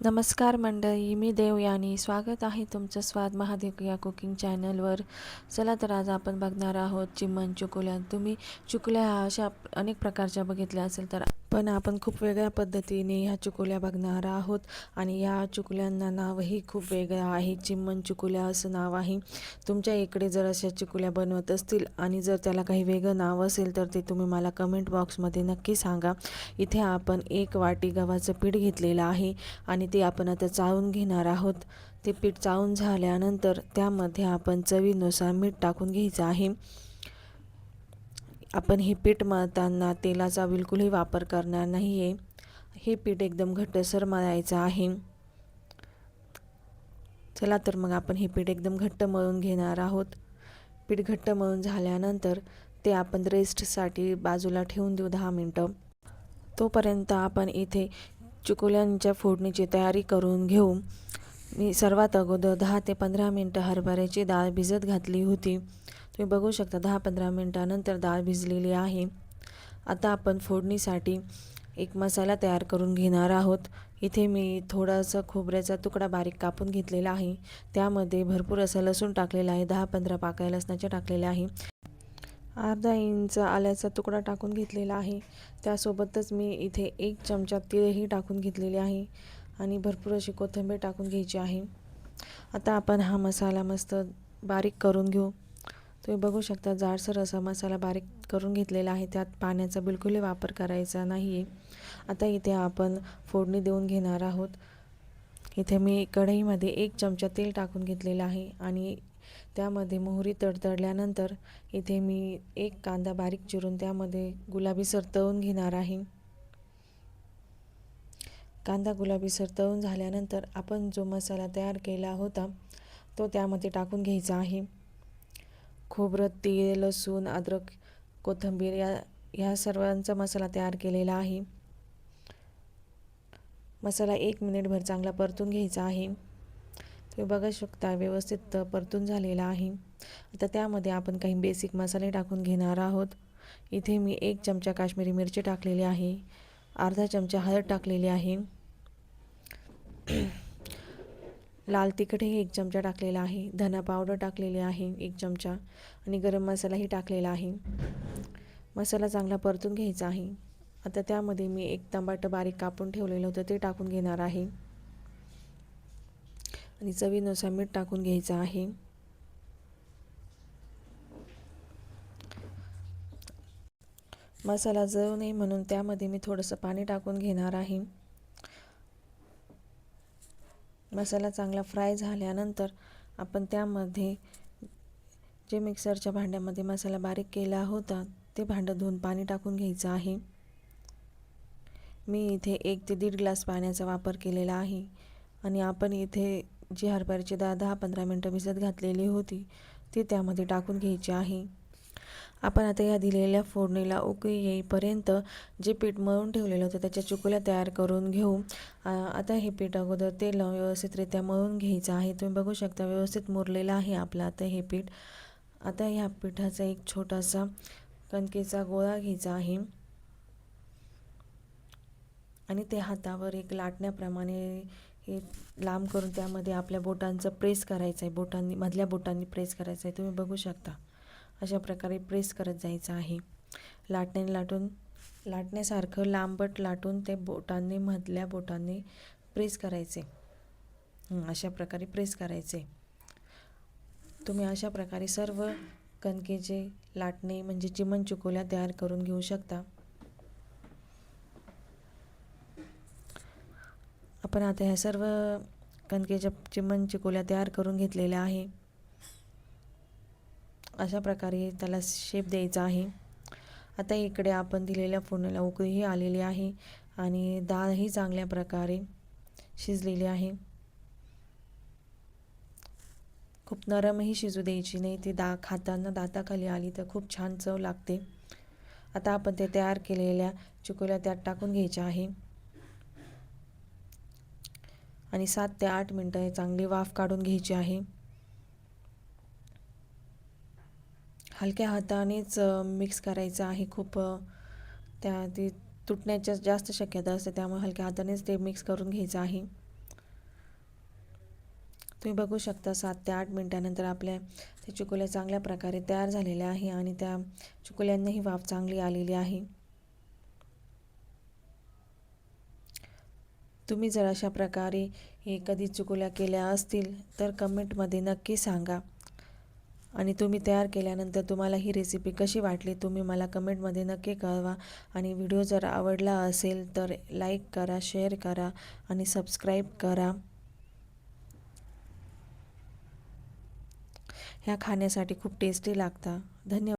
नमस्कार मंडळी, मी देवयानी. स्वागत आहे तुमचं स्वाद महादेव या कुकिंग चॅनलवर. चला तर आज आपण बघणार आहोत चिमण चुकुल्या. तुम्ही चुकुल्या अशा अनेक प्रकारच्या बघितल्या असेल तर पण आपण खूप वेगळ्या पद्धतीने ह्या चुकुल्या बघणार आहोत. आणि या चुकुल्यांना नावही खूप वेगळं आहे. चिमण चुकुल्या असं नाव आहे. तुमच्या इकडे जर अशा चुकुल्या बनवत असतील आणि जर त्याला काही वेगळं नाव असेल तर ते तुम्ही मला कमेंट बॉक्समध्ये नक्की सांगा. इथे आपण 1 वाटी गव्हाचं पीठ घेतलेलं आहे आणि ते आपण आता चाळून घेणार आहोत. ते पीठ चाळून झाल्यानंतर त्यामध्ये आपण चवीनुसार मीठ टाकून घ्यायचं आहे. आपण हे पीठ मळताना तेलाचा बिलकुलही वापर करणार नाही आहे. हे पीठ एकदम घट्टसर मळायचं आहे. चला तर मग आपण हे पीठ एकदम घट्ट मळून घेणार आहोत. पीठ घट्ट मळून झाल्यानंतर ते आपण रेस्टसाठी बाजूला ठेवून देऊ 10 मिनटं. तोपर्यंत आपण इथे चुकुल्यांच्या फोडणीची तयारी करून घेऊ. मी सर्वात अगोदर 10 ते 15 मिनटं हरभऱ्याची डाळ भिजत घातली होती. तुम्ही बघू शकता 10-15 मिनटानंतर डाळ भिजलेली आहे. आता आपण फोडणीसाठी एक मसाला तयार करून घेणार आहोत. इथे मी थोडासा खोबऱ्याचा तुकडा बारीक कापून घेतलेला आहे. त्यामध्ये भरपूर असा लसूण टाकलेला आहे. 10-15 पाकळ्या लसणाच्या टाकलेल्या आहे. अर्धा इंच आल्याचा तुकडा टाकून घेतलेला आहे. त्यासोबतच मी इथे 1 चमचा तीळही टाकून घेतलेले आहे आणि भरपूर अशी कोथिंबीर टाकून घ्यायची आहे. आता आपण हा मसाला मस्त बारीक करून घेऊ. तुम्ही बघू शकता जाडसर असा मसाला बारीक करून घेतलेला आहे. त्यात पाण्याचा बिलकुलही वापर करायचा नाही आहे. आता इथे आपण फोडणी देऊन घेणार आहोत. इथे मी कढईमध्ये 1 चमचा तेल टाकून घेतलेलं आहे आणि त्यामध्ये मोहरी तडतडल्यानंतर इथे मी 1 कांदा बारीक चिरून त्यामध्ये गुलाबीसर तळून घेणार आहे. कांदा गुलाबीसर तळून झाल्यानंतर आपण जो मसाला तयार केला होता तो त्यामध्ये टाकून घ्यायचा आहे. खोबरं, तीळ, लसूण, अद्रक, कोथिंबीर या सर्वांचा मसाला तयार केलेला आहे. मसाला 1 मिनिटभर चांगला परतून घ्यायचा आहे. तुम्ही बघू शकता व्यवस्थित परतून झालेला आहे. आता त्यामध्ये आपण काही बेसिक मसाले टाकून घेणार आहोत. इथे मी 1 चमचा काश्मीरी मिरची टाकलेली आहे. अर्धा चमचा हळद टाकलेली आहे. लाल तिखटही 1 चमचा टाकलेला आहे. धना पावडर टाकलेली आहे 1 चमचा आणि गरम मसालाही टाकलेला आहे. मसाला चांगला परतून घ्यायचा आहे. आता त्यामध्ये मी 1 टमाटर बारीक कापून ठेवलेलं होतं ते टाकून घेणार आहे आणि चवीनुसार मीठ टाकून घ्यायचं आहे. मसाला जळू नये म्हणून त्यामध्ये मी थोडंसं पाणी टाकून घेणार आहे. मसाला चांगला फ्राय झाल्यानंतर आपण त्यामध्ये जे मिक्सरच्या भांड्यामध्ये मसाला बारीक केला होता ते भांडं धुवून पाणी टाकून घ्यायचं आहे. मी इथे 1 ते 1.5 ग्लास पाण्याचा वापर केलेला आहे आणि आपण इथे जी हरभऱ्याची डाळ 10-15 मिनटं भिजत घातलेली होती ती त्यामध्ये टाकून घ्यायची आहे. आपण आता या दिलेल्या फोडणीला उकळी येईपर्यंत जे पीठ मळून ठेवलेलं होतं त्याच्या चुकुल्या तयार करून घेऊ. आता हे पीठ अगोदर तेल लावून व्यवस्थितरित्या मळून घ्यायचं आहे. तुम्ही बघू शकता व्यवस्थित मुरलेलं आहे आपलं आता हे पीठ. आता ह्या पिठाचा एक छोटासा कणकेचा गोळा घ्यायचा आहे आणि ते हातावर एक लाटण्याप्रमाणे हे लांब करून त्यामध्ये आपल्या बोटांचं प्रेस करायचं आहे. मधल्या बोटांनी प्रेस करायचं आहे. तुम्ही बघू शकता अशा प्रकारे प्रेस करत जायचं आहे. लाटण्यासारखं लांबट लाटून ते मधल्या बोटांनी प्रेस करायचे. अशा प्रकारे प्रेस करायचे. तुम्ही अशा प्रकारे सर्व कणकेचे लाटणे म्हणजे चिमण चुकुल्या तयार करून घेऊ शकता. आपण आता ह्या सर्व कणकेच्या चिमण चुकुल्या तयार करून घेतलेल्या आहे. अशा प्रकारे त्याला शेप द्यायचा आहे. आता इकडे आपण दिलेल्या फोडणीला उकळीही आलेली आहे आणि डाळही चांगल्या प्रकारे शिजलेली आहे. खूप नरमही शिजू द्यायची नाही. ती डाळ खाताना दाताखाली आली तर खूप छान चव लागते. आता आपण ते तयार केलेल्या चुकुल्या त्यात टाकून घ्यायच्या आहे आणि 7 ते 8 मिनटं चांगली वाफ काढून घ्यायची आहे. हलक्या हातानेच मिक्स करायचं आहे. खूप ती तुटण्याच्या जास्त शक्यता असते त्यामुळे हलक्या हातानेच ते मिक्स करून घ्यायचं आहे. तुम्ही बघू शकता 7 ते 8 मिनिटानंतर आपल्या त्या चिकोल्या चांगल्या प्रकारे तयार झालेल्या आहे आणि त्या चिकोल्यांनाही वाफ चांगली आलेली आहे. तुम्ही जर अशा प्रकारे हे कधी चिकोल्या केल्या असतील तर कमेंटमध्ये नक्की सांगा. आणि तुम्ही तयार केल्यानंतर तुम्हाला ही रेसिपी कशी वाटली तुम्ही मला कमेंटमध्ये नक्की कळवा. आणि व्हिडिओ जर आवडला असेल तर लाईक करा, शेअर करा आणि सबस्क्राईब करा. ह्या खाण्यासाठी खूप टेस्टी लागतात. धन्यवाद.